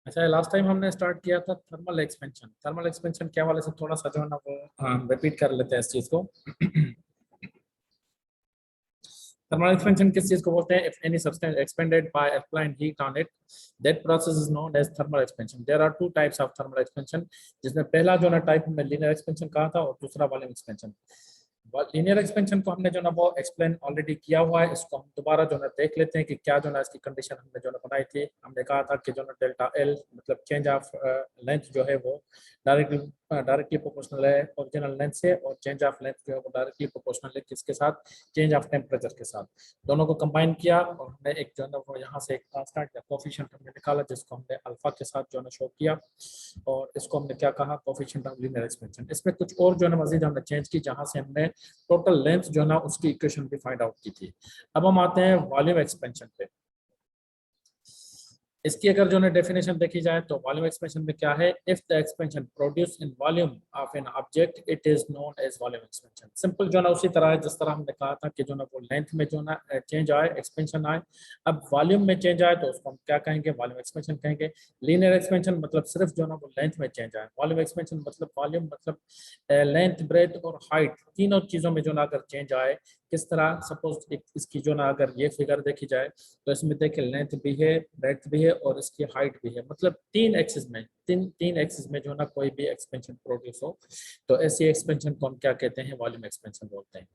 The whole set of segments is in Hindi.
अच्छा, लास्ट टाइम हमने स्टार्ट किया था थर्मल एक्सपेंशन। थर्मल एक्सपेंशन के हवाले से थोड़ा सा जो है ना वो रिपीट कर लेते हैं इस चीज को। थर्मल एक्सपेंशन किस चीज को बोलते हैं? If any substance expanded by applying heat on it, that process is known as thermal expansion. There are two types of thermal expansion, जिसमें पहला जो ना टाइप हमने लीनियर एक्सपेंशन कहा था और दूसरा वॉल्यूम एक्सपेंशन। लीनियर एक्सपेंशन को हमने जो ना वो एक्सप्लेन ऑलरेडी किया हुआ है। इसको हम दोबारा जो ना देख लेते हैं कि क्या जो ना इसकी कंडीशन हमने जो ना बनाई थी। हमने कहा था कि जो ना डेल्टा एल मतलब चेंज ऑफ लेंथ जो है वो डायरेक्टली प्रोपोर्शनल है ओरिजिनल लेंथ से, और चेंज ऑफ लेंथ जो है वो डायरेक्टली प्रोपोर्शनल है किसके साथ? चेंज ऑफ टेम्परेचर के साथ। दोनों को कंबाइन किया और हमने एक जो है ना वो यहाँ से एक कांस्टेंट या कोफिशिएंट हमने निकाला, जिसको हमने अल्फा के साथ जो है ना शो किया, और इसको हमने क्या कहा? Coefficient of linear expansion. इसमें कुछ और जो है ना मजीद हमने चेंज की, जहाँ से हमने टोटल लेंथ जो है ना उसकी इक्वेशन भी फाइंड आउट की थी। अब हम आते हैं वॉल्यूम एक्सपेंशन पे। इसकी अगर जो है डेफिनेशन देखी जाए तो वॉल्यूम एक्सपेंशन में क्या है? If the expansion produce in volume of an object it is known as volume expansion. Simple जो ना उसी तरह है जिस तरह हमने कहा था कि जो ना वो लेंथ में जो ना चेंज आए, एक्सपेंशन आए। अब वॉल्यूम में चेंज आए तो उसको हम क्या कहेंगे? वॉल्यूम एक्सपेंशन कहेंगे। लीनियर एक्सपेंशन मतलब सिर्फ जो ना वो लेंथ में चेंज आए। वॉल्यूम एक्सपेंशन मतलब वॉल्यूम मतलब लेंथ, ब्रेथ और हाइट, तीनों चीजों में जो ना अगर चेंज आए। किस तरह? सपोज इसकी जो ना अगर ये फिगर देखी जाए तो इसमें देखिए लेंथ भी है, ब्रेथ भी है और इसकी हाइट भी है। मतलब तीन एक्सिस में तीन एक्सिस में जो ना कोई भी एक्सपेंशन प्रोड्यूस हो, तो ऐसी एक्सपेंशन को हम क्या कहते हैं? वॉल्यूम एक्सपेंशन बोलते हैं।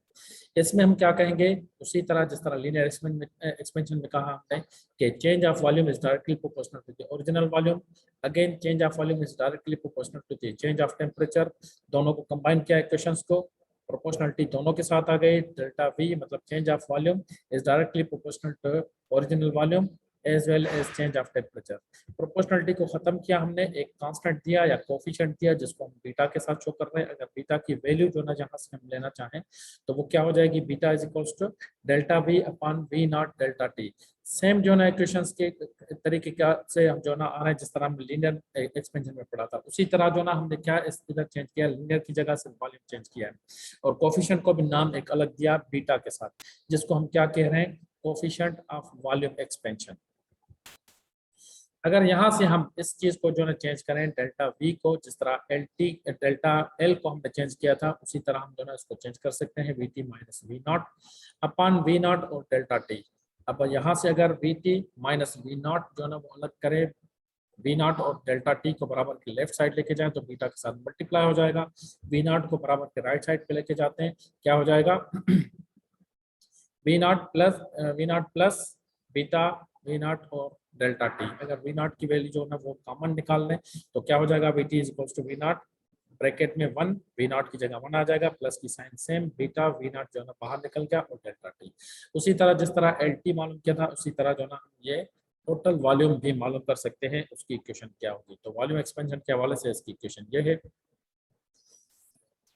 इसमें हम क्या कहेंगे? उसी तरह जिस तरह लीनियर एक्सपेंशन में कहा हमने कि change of volume is directly proportional to the original volume. Again change of volume is directly proportional to the change of temperature. दोनों को कंबाइन किया इक्वेशंस को, प्रोपोर्शनलिटी दोनों के साथ आ गई। डेल्टा वी मतलब change of volume is directly proportional to original volume as well as change of temperature. Proportionality को खत्म किया हमने, एक कांस्टेंट दिया या कोफिशिएंट दिया जिसको हम बीटा के साथ शो कर रहे हैं। अगर बीटा की वैल्यू जो ना जहां से हम लेना चाहें तो वो क्या हो जाएगी? Beta is equals to delta V upon V naught delta T. Same जो ना इक्वेशंस के तरीके का से हम जो ना आ रहे हैं, जिस तरह हम लीनियर एक्सपेंशन में पढ़ा था उसी तरह जो ना हमने क्या इधर चेंज किया, लीनियर की जगह से वॉल्यूम चेंज किया है। और कोफिशिएंट को भी नाम एक अलग दिया बीटा के साथ, जिसको हम क्या कह रहे हैं? Coefficient of volume expansion. अगर यहाँ से हम इस चीज को जो है चेंज करें, डेल्टा वी को जिस तरह एल टी डेल्टा एल को हमने चेंज किया था उसी तरह हम जो है इसको चेंज कर सकते हैं, V T minus V naught upon V naught और डेल्टा टी। अब यहाँ से अगर V T minus V naught जो है ना वो अलग करें, वी नॉट और डेल्टा टी को बराबर की लेफ्ट साइड लेके जाए तो बीटा के साथ मल्टीप्लाई हो जाएगा। वी नॉट को बराबर के राइट साइड पे लेके जाते हैं, क्या हो जाएगा? V naught plus beta V naught और डेल्टा टी। अगर वी नॉट की वैल्यू जो है ना वो कॉमन निकाल लें तो क्या हो जाएगा? V T is equals to V naught bracket में 1, वी नॉट की जगह 1 आ जाएगा, प्लस की sign same, beta V naught जो है ना बाहर निकल गया और डेल्टा टी। उसी तरह जिस तरह एल टी मालूम किया था उसी तरह जो ना ये टोटल वॉल्यूम भी मालूम कर सकते हैं, उसकी इक्वेशन क्या होगी। तो वॉल्यूम एक्सपेंशन के हवाले से इसकी इक्वेशन ये है।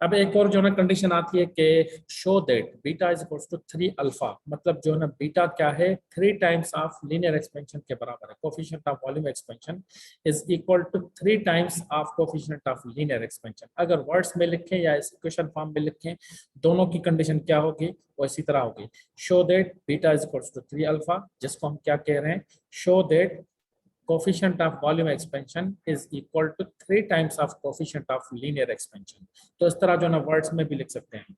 अब एक और जो ना कंडीशन आती है कि show that beta is equals to 3 alpha. मतलब जो है ना बीटा क्या है? 3 टाइम्स ऑफ लीनियर एक्सपेंशन के बराबर है। Coefficient of volume expansion is equal to 3 times of coefficient of linear expansion. अगर वर्ड्स में लिखें या इस इक्वेशन फॉर्म में लिखें, दोनों की कंडीशन क्या होगी? वो इसी तरह होगी। Show that beta is equals to 3 alpha, जिसको हम क्या कह रहे हैं? Show that coefficient of volume expansion is equal to 3 times of coefficient of linear expansion। तो इस तरह जो ना वर्ड्स में भी लिख सकते हैं।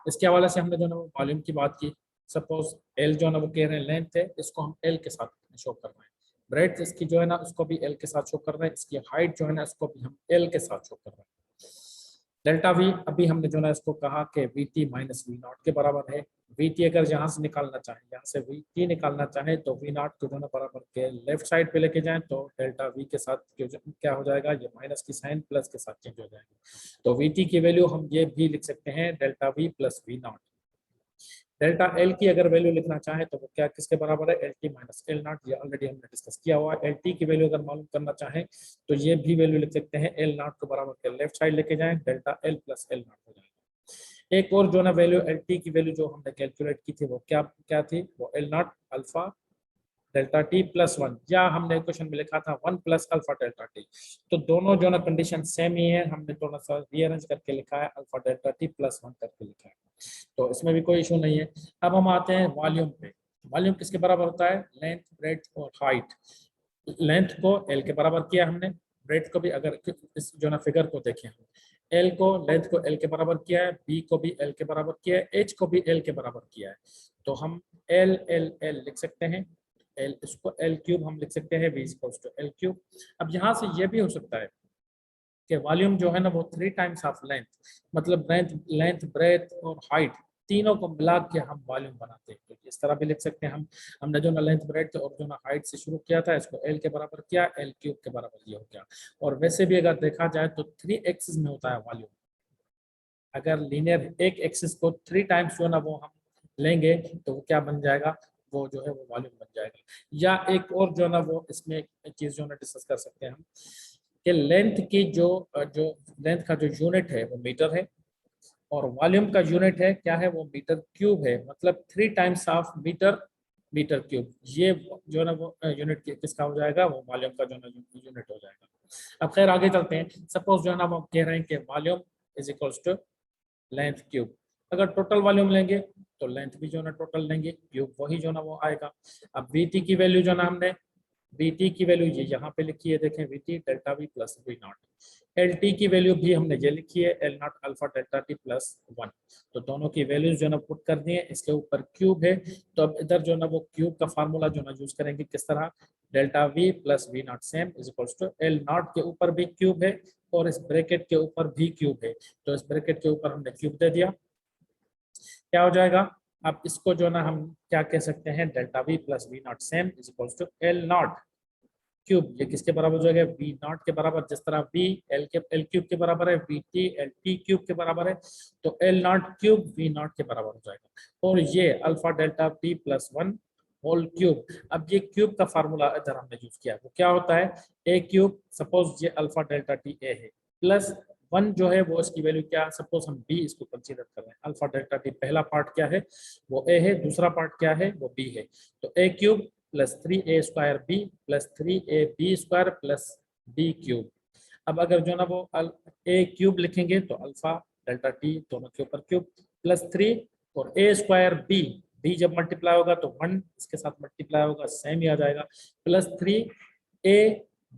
इसके हवाले से हमने जो ना वॉल्यूम की बात की। सपोज एल जो ना वो कह रहे हैं लेंथ है, इसको हम एल के साथ शो कर रहे हैं। ब्रेथ इसकी जो है ना उसको भी एल के साथ शो कर रहे हैं। इसकी हाइट जो है ना इसको भी हम एल के साथ शो कर रहे हैं। डेल्टा वी अभी हमने जो ना इसको कहा कि V T minus V naught के बराबर है। वी टी अगर यहाँ से निकालना चाहें, यहाँ से वी टी निकालना चाहें तो वी नॉट को जो ना बराबर के लेफ्ट साइड पे लेके जाएं तो डेल्टा वी के साथ क्या हो जाएगा? ये माइनस की साइन प्लस के साथ चेंज हो जाएगा। तो वी टी की वैल्यू हम ये भी लिख सकते हैं delta V plus V naught. Delta L की अगर वैल्यू लिखना चाहे तो वो क्या किसके बराबर है? L T minus L not. ये ऑलरेडी हमने डिस्कस किया हुआ है। एल टी की वैल्यू अगर मालूम करना चाहें तो ये भी वैल्यू लिख सकते हैं, एल नॉट को बराबर के लेफ्ट साइड लेके जाएं, delta L plus L not हो जाएगा। एक और जो ना वैल्यू एल टी की वैल्यू जो हमने कैलकुलेट की थी वो क्या क्या थी? वो L naught alpha delta T plus 1, या हमने क्वेश्चन में लिखा था 1 प्लस अल्फा डेल्टा टी। तो दोनों जो ना कंडीशन सेम ही है, हमने थोड़ा सा रीअरेंज करके लिखा है, अल्फा डेल्टा टी प्लस 1 करके लिखा है। तो इसमें भी कोई इशू नहीं है। अब हम आते हैं वॉल्यूम पे। वॉल्यूम किसके बराबर होता है? लेंथ, ब्रेड्थ और हाइट। लेंथ को एल के बराबर किया हमने, ब्रेथ को भी, अगर इस जो ना फिगर को देखें हम, एल को, लेंथ को एल के बराबर किया है, बी को भी एल के बराबर किया है, एच को भी एल के बराबर किया है, तो हम एल एल एल लिख सकते हैं, एल, इसको एल क्यूब हम लिख सकते हैं, V equals to L cube. अब यहाँ से ये भी हो सकता है कि वॉल्यूम जो है ना वो 3 टाइम्स ऑफ लेंथ, मतलब लेंथ लेंथ ब्रेथ और हाइट तीनों को मिला के हम वॉल्यूम बनाते हैं, तो इस तरह भी लिख सकते हैं हम। हमने जो ना लेंथ ब्रेथ और जो ना हाइट से शुरू किया था, इसको एल के बराबर किया, एल क्यूब के बराबर ये हो गया। और वैसे भी अगर देखा जाए तो 3 एक्सिस में होता है वॉल्यूम, अगर लीनियर एक एक्सिस को 3 टाइम्स जो ना वो हम लेंगे तो वो क्या बन जाएगा, वो जो है वो वॉल्यूम बन जाएगा। या एक और जो ना वो इसमें एक चीज जो ना डिस्कस कर सकते हैं हम, कि लेंथ की जो जो लेंथ का जो यूनिट है वो मीटर है, और वॉल्यूम का यूनिट है क्या है, वो मीटर क्यूब है, मतलब 3 times of meter, meter cube, ये जो ना वो यूनिट किसका हो जाएगा, वो वॉल्यूम का जो ना यूनिट हो जाएगा। अब खैर आगे चलते हैं, सपोज जो है ना वो कह रहे हैं कि volume is equals to length cube, अगर टोटल वॉल्यूम लेंगे तो लेंथ भी जो ना टोटल लेंगे, क्यूब वही जो ना वो आएगा। अब वीटी की वैल्यू जो ना हमने, वीटी की वैल्यू ये यहाँ पे लिखी है, देखें V T delta V plus V naught, L T की वैल्यू भी हमने ये लिखी है, L naught alpha delta T plus 1, तो दोनों की वैल्यूज जो ना पुट कर दी है, इसके ऊपर क्यूब है, तो अब इधर जो ना वो क्यूब का फार्मूला जो ना यूज करेंगे किस तरह, delta V plus V naught same is equals to L naught के ऊपर भी क्यूब है और इस ब्रैकेट के ऊपर भी क्यूब है, तो इस ब्रैकेट के ऊपर हमने क्यूब दे दिया, क्या हो जाएगा। अब इसको जो ना हम क्या कह सकते हैं, delta V plus V naught same is equals to L naught cube, ये किसके बराबर हो जाएगा, वी नॉट के बराबर, जिस तरह वी एल क्यूब के बराबर है, V T L T cube के बराबर है, तो L naught cube V naught के बराबर हो जाएगा, और ये alpha delta T plus 1 whole cube. अब ये क्यूब का फार्मूला इधर हमने यूज किया, वो क्या होता है, ए क्यूब, सपोज ये अल्फा डेल्टा टी ए है, प्लस 1 जो है वो इसकी वैल्यू क्या, सपोज हम बी इसको कंसीडर कर रहे हैं, अल्फा डेल्टा टी पहला पार्ट क्या है, वो ए है, दूसरा पार्ट क्या है, वो बी है, तो A cube plus 3a square B plus 3ab square plus B cube. अब अगर जो ना वो ए क्यूब लिखेंगे तो अल्फा डेल्टा टी दोनों के ऊपर क्यूब प्लस 3, और ए स्क्वायर बी, बी जब मल्टीप्लाई होगा तो 1 इसके साथ मल्टीप्लाई होगा, सेम ही आ जाएगा, plus 3a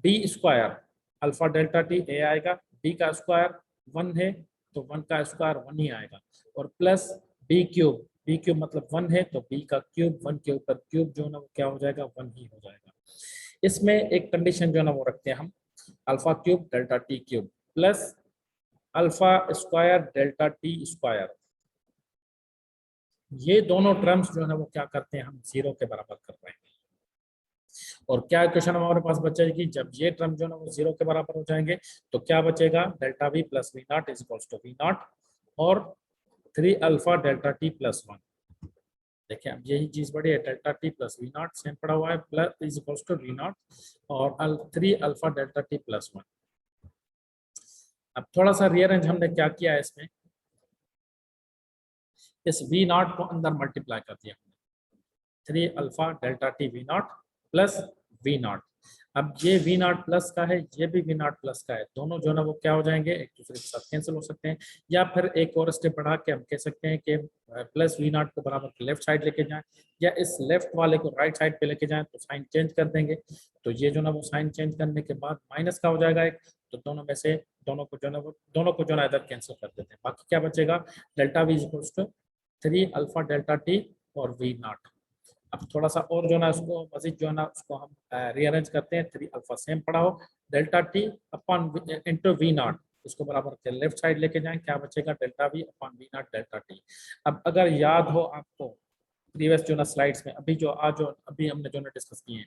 B square, alpha delta T A आएगा, बी का स्क्वायर 1 है तो 1 का स्क्वायर 1 ही आएगा, और plus B cube, B cube मतलब 1 है तो बी का क्यूब 1 के ऊपर क्यूब जो ना वो क्या हो जाएगा, 1 ही हो जाएगा। इसमें एक कंडीशन जो ना वो रखते हैं हम, alpha cube delta T cube plus alpha square delta T square, ये दोनों टर्म्स जो है ना वो क्या करते हैं, हम 0 के बराबर कर रहे हैं, और क्या इक्वेशन हमारे पास बचेगी, जब ये टर्म जो है ना वो 0 के बराबर हो जाएंगे तो क्या बचेगा, delta V plus V naught is equals to V naught और 3 अल्फा डेल्टा टी प्लस 1। देखिए अब यही चीज बड़ी है, delta T plus V naught same पड़ा हुआ है, plus is equals to V naught और 3 अल्फा डेल्टा टी प्लस 1। अब थोड़ा सा रीअरेंज हमने क्या किया है इसमें, इस वी नॉट को अंदर मल्टीप्लाई कर दिया हमने, 3 alpha delta T V naught plus V naught. अब ये वी नॉट प्लस का है, ये भी वी नॉट प्लस का है, दोनों जो ना वो क्या हो जाएंगे, एक दूसरे के साथ कैंसिल हो सकते हैं, या फिर एक और स्टेप बढ़ा के हम कह सकते हैं कि प्लस वी नॉट को बराबर लेफ्ट साइड लेके जाएं, या इस लेफ्ट वाले को राइट साइड पे लेके जाएं, तो साइन चेंज कर देंगे, तो ये जो ना वो साइन चेंज करने के बाद माइनस का हो जाएगा एक, तो दोनों में से दोनों को जो ना वो दोनों को जो ना इधर कैंसिल कर देते हैं, बाकी क्या बचेगा, delta V equals to 3 alpha delta T और वी नॉट। अब थोड़ा सा और जो ना उसको मजीद जो है ना उसको हम रीअरेंज करते हैं, 3 अल्फा सेम पड़ा हो, delta T upon into V naught, इसको बराबर के लेफ्ट साइड लेके जाएं, क्या बचेगा, delta V upon V naught delta T. अब अगर याद हो आपको प्रीवियस जो ना स्लाइड्स में, अभी जो आज जो अभी हमने जो ना डिस्कस किए हैं,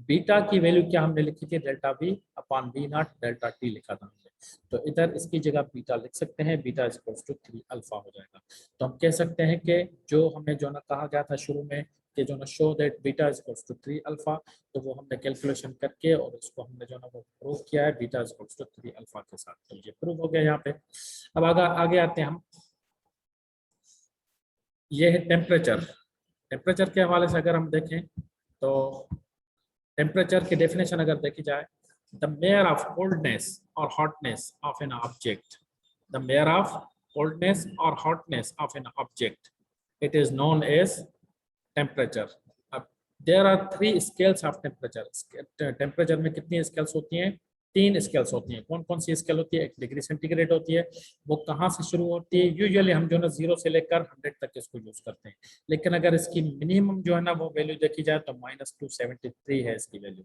बीटा की वैल्यू क्या हमने लिखी थी, delta V upon V naught delta T लिखा था हमने, तो इधर इसकी जगह बीटा लिख सकते हैं, beta is equals to 3 alpha हो जाएगा। तो हम कह सकते हैं कि जो हमें जो ना कहा गया था शुरू में कि जो ना show that beta is equals to 3 alpha, तो वो हमने कैलकुलेशन करके और इसको हमने जो ना वो प्रूव किया है beta is equals to 3 alpha के साथ, तो ये प्रूव हो गया यहाँ पे। अब आगे आते हैं हम, ये है टेम्परेचर। टेम्परेचर के हवाले से अगर हम देखें तो टेम्परेचर की डेफिनेशन अगर देखी जाए, द मेयर ऑफ कोल्डनेस और hotness of an object, the measure of coldness और hotness of an object, it is known as temperature. अब there are 3 scales of temperature. Temperature में कितनी स्केल्स होती हैं? 3 स्केल्स होती हैं। कौन कौन सी स्केल होती है? एक डिग्री सेंटीग्रेड होती है, वो कहाँ से शुरू होती है? यूजुअली हम जो है ना 0 से लेकर 100 तक इसको यूज करते हैं, लेकिन अगर इसकी मिनिमम जो है ना वो वैल्यू देखी जाए तो -273 है इसकी वैल्यू।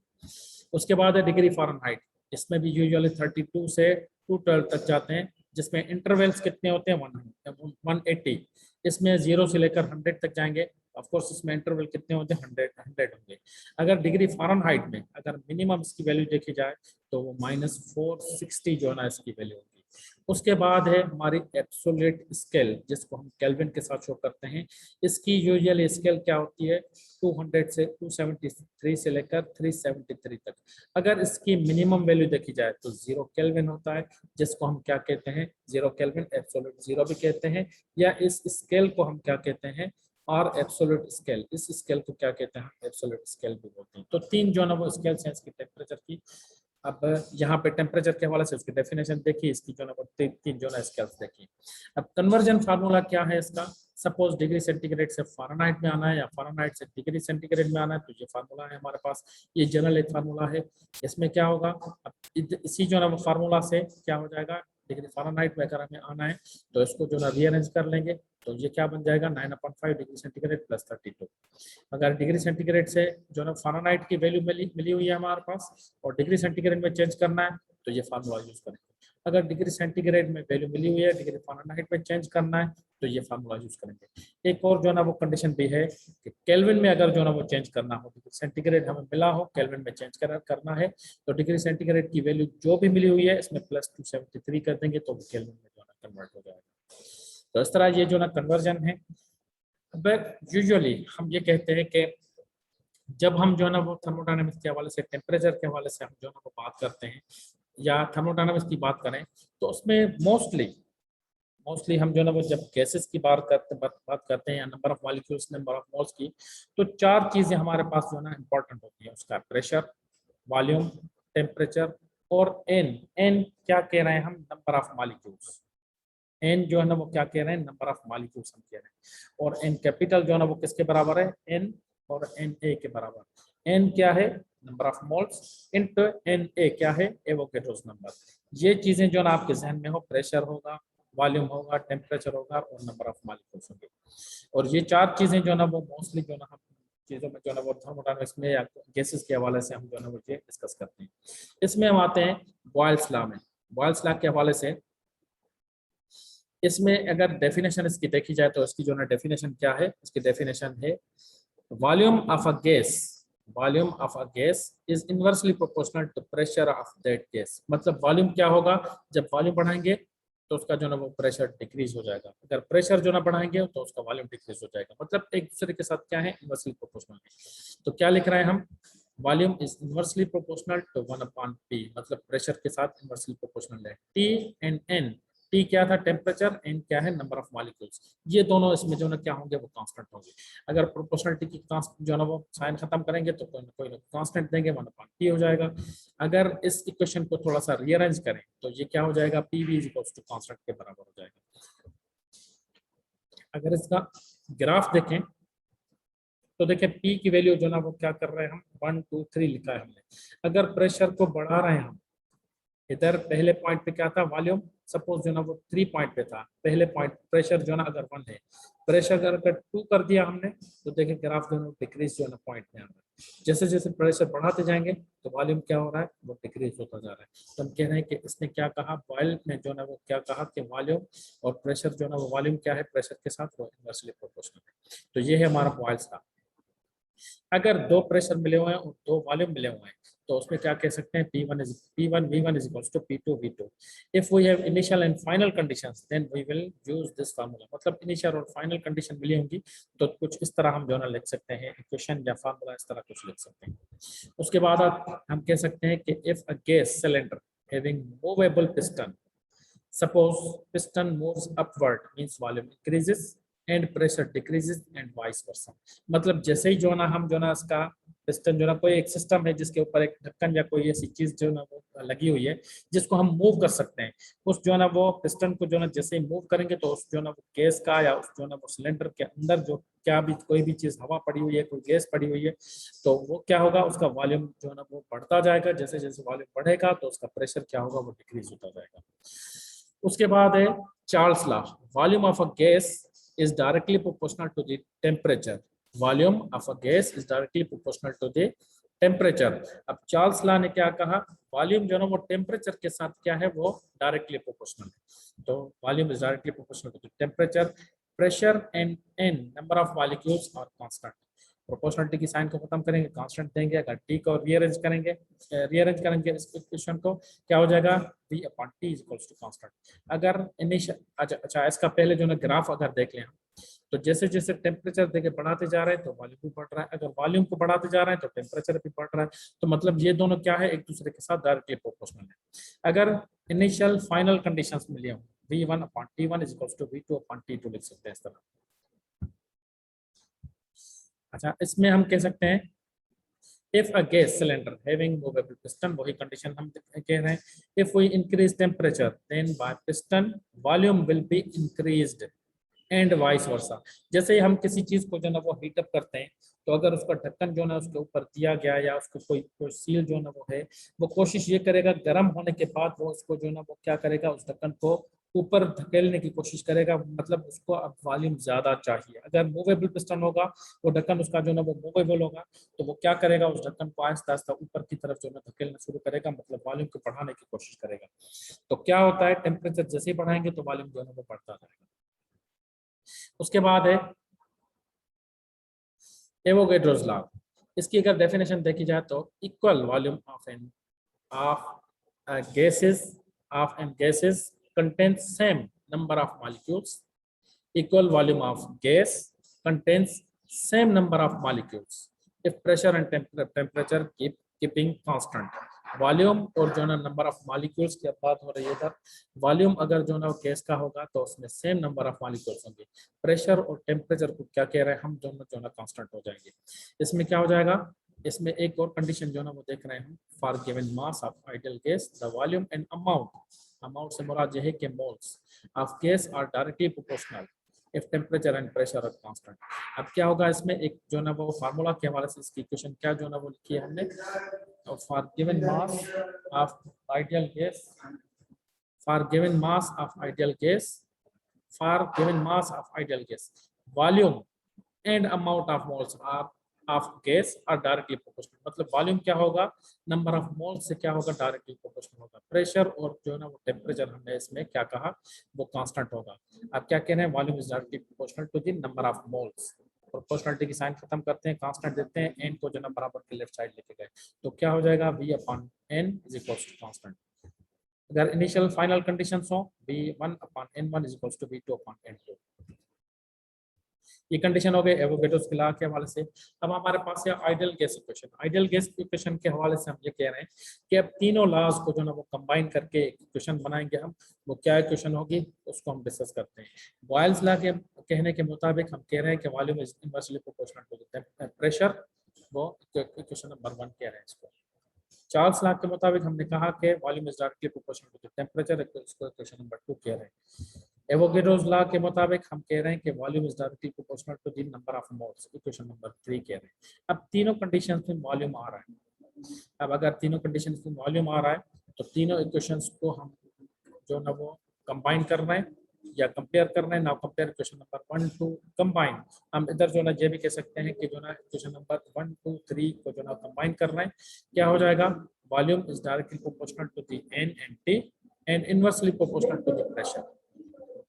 उसके बाद है डिग्री फ़ारेनहाइट, इसमें भी यूजुअली 32 से 212 तक जाते हैं, जिसमें इंटरवल्स कितने होते हैं? 180। इसमें 0 से लेकर 100 तक जाएंगे, ऑफ कोर्स इसमें इंटरवल कितने होते हैं? 100 होंगे। अगर डिग्री फ़ारेनहाइट में अगर मिनिमम इसकी वैल्यू देखी जाए तो वो -460 जो है ना इसकी वैल्यू होगी। उसके बाद है हमारी एब्सोल्यूट स्केल, जिसको हम केल्विन के साथ शो करते हैं। इसकी यूजुअल स्केल क्या होती है? 200 से 273 से लेकर 373 तक। अगर इसकी मिनिमम वैल्यू देखी जाए तो 0 केल्विन होता है, जिसको हम क्या कहते हैं? 0 केल्विन, एब्सोल्यूट 0 भी कहते हैं, या इस स्केल को हम क्या कहते हैं? और एब्सोल्यूट स्केल, इस स्केल को क्या कहते हैं? एब्सोल्यूट स्केल भी बोलते हैं। तो 3 जो है ना वो स्केल्स हैं इसकी टेम्परेचर की। अब यहाँ पे टेम्परेचर के हवाले से उसकी डेफिनेशन देखिए, इसकी जो है वो 3 जो है स्केल्स देखिए। अब कन्वर्जन फार्मूला क्या है इसका? सपोज डिग्री सेंटीग्रेड से फ़ारेनहाइट में आना है या फ़ारेनहाइट से डिग्री सेंटीग्रेड में आना है, तो ये फार्मूला है हमारे पास, ये जनरल एक फार्मूला है। इसमें क्या होगा? अब इसी जो है वो फार्मूला से क्या हो जाएगा? डिग्री फ़ारेनहाइट में अगर हमें आना है तो इसको जो है रीअरेंज कर लेंगे, तो ये क्या बन जाएगा? 9/5 डिग्री सेंटीग्रेड प्लस 32। अगर डिग्री सेंटीग्रेड से जो है फ़ारेनहाइट की वैल्यू मिली हुई है हमारे पास और डिग्री सेंटीग्रेड में चेंज करना है तो ये फार्मूला यूज करेंगे। अगर डिग्री सेंटीग्रेड में वैल्यू मिली हुई है, डिग्री फ़ारेनहाइट में चेंज करना है तो ये फार्मूला यूज करेंगे। एक और जो है ना वो कंडीशन भी है कि केल्विन में अगर जो है ना वो चेंज करना हो, डिग्री सेंटीग्रेड हमें मिला हो, केल्विन में चेंज करना है तो डिग्री सेंटीग्रेड की वैल्यू जो भी मिली हुई है इसमें +273 कर देंगे तो केल्विन में जो है ना कन्वर्ट हो जाएगा। तो इस तरह ये जो ना कन्वर्जन है। अब यूजुअली हम ये कहते हैं कि जब हम जो है ना वो थर्मोडायनामिक्स के हवाले से, टेम्परेचर के हवाले से हम जो है ना वो बात करते हैं या थर्मोडायनामिक्स की बात करें तो उसमें मोस्टली हम जो है ना वो जब गैसेस की बात करते हैं या number of molecules, number of moles की, तो 4 चीजें हमारे पास जो है ना इंपॉर्टेंट होती है। उसका प्रेशर, वॉल्यूम, टेम्परेचर और एन क्या कह रहे हैं हम? Number of molecules. एन जो है ना वो क्या कह रहे हैं? नंबर ऑफ मॉलिक्यूल्स हम कह रहे हैं। और एन कैपिटल जो है ना वो किसके बराबर है? एन और एन ए के बराबर। एन क्या है? Number of moles, into N A क्या है? Avogadro's number. ये चीजें जो है ना आपके जहन में हो, प्रेशर होगा, वॉल्यूम होगा, टेम्परेचर होगा और नंबर ऑफ मॉलिक्यूल्स होंगे। और ये 4 चीजें जो है ना वो मोस्टली जो है ना हम चीजों में जो है ना वो थर्मोडायनामिक्स में या गैसेस के हवाले से हम जो है ना वो ये डिस्कस करते हैं। इसमें हम आते हैं बॉयल्स लॉ में। बॉयल्स लॉ के हवाले से इसमें अगर डेफिनेशन इसकी देखी जाए तो इसकी जो है डेफिनेशन क्या है? इसकी डेफिनेशन है volume of a gas is inversely proportional to pressure of that gas. मतलब वॉल्यूम क्या होगा? जब वॉल्यूम बढ़ाएंगे तो उसका जो है वो प्रेशर डिक्रीज हो जाएगा, अगर प्रेशर जो ना बढ़ाएंगे तो उसका वॉल्यूम डिक्रीज हो जाएगा। मतलब एक दूसरे के साथ क्या है? इनवर्सली प्रोपोर्शनल है। तो क्या लिख रहे हैं हम? Volume is inversely proportional to 1/P, मतलब प्रेशर के साथ इनवर्सली प्रोपोर्शनल है। टी एंड एन, टी क्या था? टेम्परेचर, एन क्या है? Number of molecules. ये दोनों इसमें जो ना क्या होंगे? वो कांस्टेंट होंगे। अगर प्रोपोर्शनलिटी की जो ना वो साइन खत्म करेंगे तो कोई ना कांस्टेंट देंगे, 1/P हो जाएगा। अगर इस इक्वेशन को थोड़ा सा रीअरेंज करें तो ये क्या हो जाएगा? PV is equals to constant के बराबर हो जाएगा। अगर इसका ग्राफ देखें तो देखिए P की वैल्यू जो ना वो क्या कर रहे हैं हम? 1 2 3 लिखा है हमने। अगर प्रेशर को बढ़ा रहे हैं हम, इधर पहले पॉइंट पे क्या था? वॉल्यूम सपोज जो ना वो 3 पॉइंट पे था, पहले पॉइंट प्रेशर जो ना अगर 1 है, प्रेशर अगर 2 कर दिया हमने तो देखिए ग्राफ जो है डिक्रीज जो है पॉइंट में आ रहा है। जैसे जैसे प्रेशर बढ़ाते जाएंगे तो वॉल्यूम क्या हो रहा है? वो डिक्रीज होता जा रहा है। तो हम कह रहे हैं कि इसने क्या कहा? बॉयल ने जो ना वो क्या कहा कि वॉल्यूम और प्रेशर जो ना वो, वॉल्यूम क्या है? प्रेशर के साथ वो इनवर्सली प्रोपोर्शनल है। तो ये है हमारा बॉयल्स लॉ। अगर 2 प्रेशर मिले हुए हैं और 2 वॉल्यूम मिले हुए हैं तो उसमें क्या कह सकते हैं? P1 V1 is equals to P2 V2। If we have initial and final conditions then we will use this formula। मतलब इनिशियल और फाइनल कंडीशन मिली होंगी तो कुछ इस तरह हम जो है लिख सकते हैं, इक्वेशन या फार्मूला इस तरह कुछ लिख सकते हैं। उसके बाद हम कह सकते हैं कि if a gas cylinder having movable piston, suppose piston moves upward means volume increases and pressure decreases and vice versa। मतलब जैसे ही जो ना हम जो ना इसका पिस्टन जो ना कोई एक सिस्टम है जिसके ऊपर एक ढक्कन या कोई ऐसी चीज जो ना वो लगी हुई है जिसको हम मूव कर सकते हैं। उस जो ना वो पिस्टन को जो ना जैसे ही मूव करेंगे तो उस जो ना वो गैस का या उस जो ना वो सिलेंडर के अंदर जो क्या भी कोई भी चीज हवा पड़ी हुई है, कोई गैस पड़ी हुई है, तो वो क्या होगा, उसका वॉल्यूम जो ना वो बढ़ता जाएगा। जैसे जैसे वॉल्यूम बढ़ेगा तो उसका प्रेशर क्या होगा, वो डिक्रीज होता जाएगा। उसके बाद है Charles law, volume of a gas is directly proportional to the temperature. Volume of a gas is directly proportional to the temperature. अब चार्ल्स लॉ ने क्या कहा, वॉल्यूम जो है वो टेम्परेचर के साथ क्या है, वो डायरेक्टली प्रोपोर्शनल है। तो volume is directly proportional to the temperature, pressure and N number of molecules are constant. Proportionality की साइन को खत्म करेंगे, कांस्टेंट देंगे। अगर टी को रीअरेंज करेंगे इस इक्वेशन को, क्या हो जाएगा, v upon T is equals to constant. अगर इनिशियल अच्छा इसका पहले जो ना ग्राफ अगर देख लें हम, तो जैसे जैसे टेम्परेचर देके बढ़ाते जा रहे हैं तो वॉल्यूम भी बढ़ रहा है, अगर वॉल्यूम को बढ़ाते जा रहे हैं तो टेम्परेचर भी बढ़ रहा है। तो मतलब ये दोनों क्या है, एक दूसरे के साथ डायरेक्टली प्रोपोर्शनल है। अगर इनिशियल फाइनल कंडीशंस मिली हो, v1 upon t1 is equals to v2 upon t2 लिख सकते हैं इस तरह। अच्छा, इसमें हम कह सकते हैं if a gas cylinder having movable piston, वही कंडीशन हम कह रहे हैं, if we increase temperature then by piston volume will be increased and vice versa। जैसे ही हम किसी चीज को जो ना वो हीट अप करते हैं, तो अगर उसका ढक्कन जो ना उसके ऊपर दिया गया या उसको कोई सील जो ना वो है, वो कोशिश ये करेगा गर्म होने के बाद वो उसको जो ना वो क्या करेगा, उस ढक्कन को ऊपर धकेलने की कोशिश करेगा। मतलब उसको अब वॉल्यूम ज्यादा चाहिए। अगर मूवेबल पिस्टन होगा, वो ढक्कन उसका जो ना वो मूवेबल होगा, तो वो क्या करेगा, उस ढक्कन को आहिस्ता आहिस्ता ऊपर की तरफ जो ना धकेलना शुरू करेगा, मतलब वॉल्यूम को बढ़ाने की कोशिश करेगा। तो क्या होता है, टेम्परेचर जैसे ही बढ़ाएंगे तो वॉल्यूम जो है वो बढ़ता जाएगा। उसके बाद है एवोगैड्रोस लॉ। इसकी अगर डेफिनेशन देखी जाए तो equal volume of gases contains same number of molecules. Equal volume of gas contains same number of molecules if pressure and temperature keeping constant. Volume और जो ना नंबर ऑफ मॉलिक्यूल्स की बात हो रही है इधर, वॉल्यूम अगर जो ना गैस का होगा तो उसमें सेम नंबर ऑफ मॉलिक्यूल्स होंगे। प्रेशर और टेम्परेचर को क्या कह रहे हैं हम, दोनों जो ना कांस्टेंट हो जाएंगे। इसमें क्या हो जाएगा, इसमें एक और कंडीशन जो ना वो देख रहे हैं हम, for given mass of ideal gas the volume and amount से मुराद यह है कि moles of gas are directly proportional if temperature and pressure are constant. अब क्या होगा, इसमें एक जो ना वो फार्मूला के हवाले से इसकी इक्वेशन क्या जो ना वो लिखी है हमने, for given mass of ideal gas, for given mass of ideal gas, for given mass of ideal gas, volume and amount of moles are of gas are directly proportional। मतलब वॉल्यूम क्या होगा, नंबर ऑफ मोल्स से क्या होगा, डायरेक्टली प्रोपोर्शनल होगा। प्रेशर और जो है ना वो टेम्परेचर हमने इसमें क्या कहा, वो कांस्टेंट होगा। अब क्या कह रहे हैं, volume is directly proportional to the number of moles. Proportionality की साइन खत्म करते हैं, कांस्टेंट देते हैं, एन को जो ना बराबर के लेफ्ट साइड लेके गए, तो क्या हो जाएगा, v upon n is equals to constant. अगर इनिशियल फाइनल कंडीशंस हो, v1 upon n1 is equals to v2 upon n2। ये कंडीशन हो गए एवोगैड्रोस के लॉ के हवाले से। अब हमारे पास है ideal gas equation. Ideal gas equation के हवाले से हम ये कह रहे हैं कि अब तीनों लॉज को जो ना वो कंबाइन करके एक इक्वेशन बनाएंगे हम। वो क्या इक्वेशन होगी, उसको हम डिस्कस करते हैं। बॉयल्स लॉ के कहने के मुताबिक हम कह रहे हैं कि volume is inversely proportional to the pressure. वो इक्वेशन नंबर 1 कह रहे हैं इसको। चार्ल्स लॉ के मुताबिक हमने कहा कि volume is directly proportional to the temperature, इसको इक्वेशन नंबर 2 कह रहे हैं। एवोगैड्रोस लॉ के मुताबिक हम कह रहे हैं कि volume is directly proportional to the number of moles, equation number 3 कह रहे हैं। अब तीनों कंडीशंस में वॉल्यूम आ रहा है। अब अगर तीनों कंडीशंस में वॉल्यूम आ रहा है तो तीनों इक्वेशंस को हम जो ना वो कंबाइन कर रहे हैं या कंपेयर कर रहे हैं। Now compare equation number 1 2 combine. हम इधर जो ना ये भी कह सकते हैं कि जो ना इक्वेशन नंबर 1 2 3 को जो ना कंबाइन कर रहे हैं, क्या हो जाएगा, volume is directly proportional to the n and t and inversely proportional to the pressure।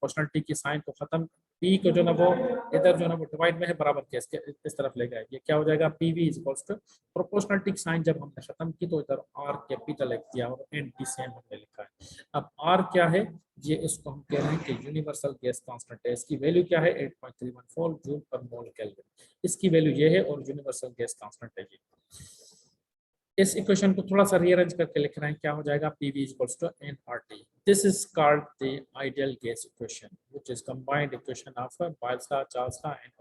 Proportionality की साइन को खत्म, p को जो ना वो इधर जो ना वो डिवाइड में है बराबर के इसके इस तरफ ले गए, ये क्या हो जाएगा, pv is equals to proportionality की साइन जब हमने खत्म की तो इधर r कैपिटल लिख दिया और nt सेम हमने लिखा है। अब r क्या है, ये इसको हम कह रहे हैं कि यूनिवर्सल गैस कांस्टेंट है। इसकी वैल्यू क्या है, 8.314 जूल पर मोल केल्विन। इसकी वैल्यू ये है और यूनिवर्सल गैस कांस्टेंट है ये। इस इक्वेशन को थोड़ा सा रीअरेंज करके लिख रहे हैं, क्या हो जाएगा, PV equals to nRT. This is called the ideal gas equation which is combined equation of Boyle's law, Charles law and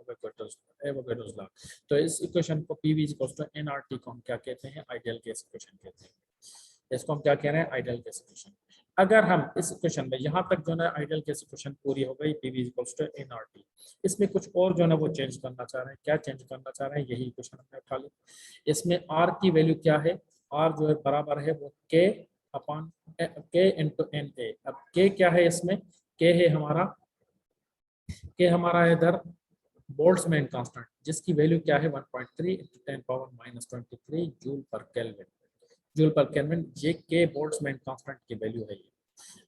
Avogadro's law. तो इस इक्वेशन को PV इक्वल्स टू nRT को हम क्या कहते हैं, आइडियल गैस इक्वेशन कहते हैं. इसको हम क्या कह रहे हैं, आइडियल गैस इक्वेशन. अगर हम इस इक्वेशन में यहाँ तक जो है आइडियल गैस इक्वेशन पूरी हो गई, PV इक्वल्स टू nRT. इसमें कुछ और जो है वो चेंज करना चाह रहे हैं. क्या चेंज करना चाह रहे हैं, यही इक्वेशन हमने उठा ली. इसमें R की वैल्यू क्या है, R जो है बराबर है वो K upon K into NA. अब K क्या है, इसमें K है हमारा, K हमारा इधर बोल्ट्जमैन कांस्टेंट, जिसकी वैल्यू क्या है 1.3 इंटू 10 पावर माइनस 23 जूल पर केल्विन. जूल पर केल्विन ये K बोल्ट्जमैन कांस्टेंट की वैल्यू है.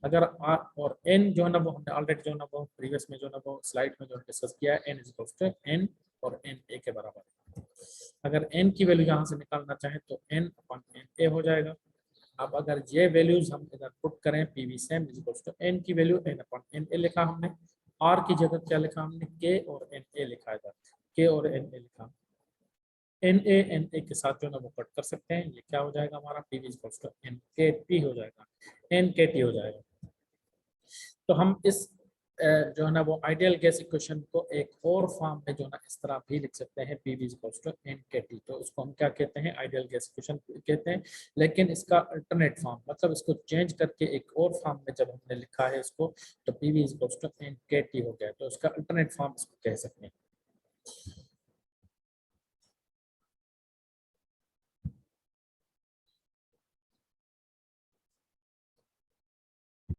अगर R और N जो है ना वो हमने ऑलरेडी जो है ना वो प्रीवियस में जो है ना वो स्लाइड में जो डिस्कस किया है, N is equal to N और NA के बराबर है. अगर N की वैल्यू यहाँ से निकालना चाहें तो N अपॉन NA हो जाएगा. अब अगर ये वैल्यूज हम इधर पुट करें, PV same is equal to N की वैल्यू N अपॉन NA लिखा हमने, R की जगह क्या लिखा हमने, K और NA लिखा है इधर, K और NA लिखा. NA के साथ जो है ना वो कट कर सकते हैं. ये क्या हो जाएगा हमारा, PV is equal to NKT हो जाएगा, NKT हो जाएगा. तो हम इस जो है ना वो आइडियल गैस इक्वेशन को एक और फॉर्म में जो है ना इस तरह भी लिख सकते हैं, PV is equal to NKT. तो इसको हम क्या कहते हैं, आइडियल गैस इक्वेशन कहते हैं. लेकिन इसका अल्टरनेट फॉर्म, मतलब इसको चेंज करके एक और फॉर्म में जब हमने लिखा है इसको, तो PV is equal to NKT हो गया. तो इसका अल्टरनेट फॉर्म इसको कह सकते हैं.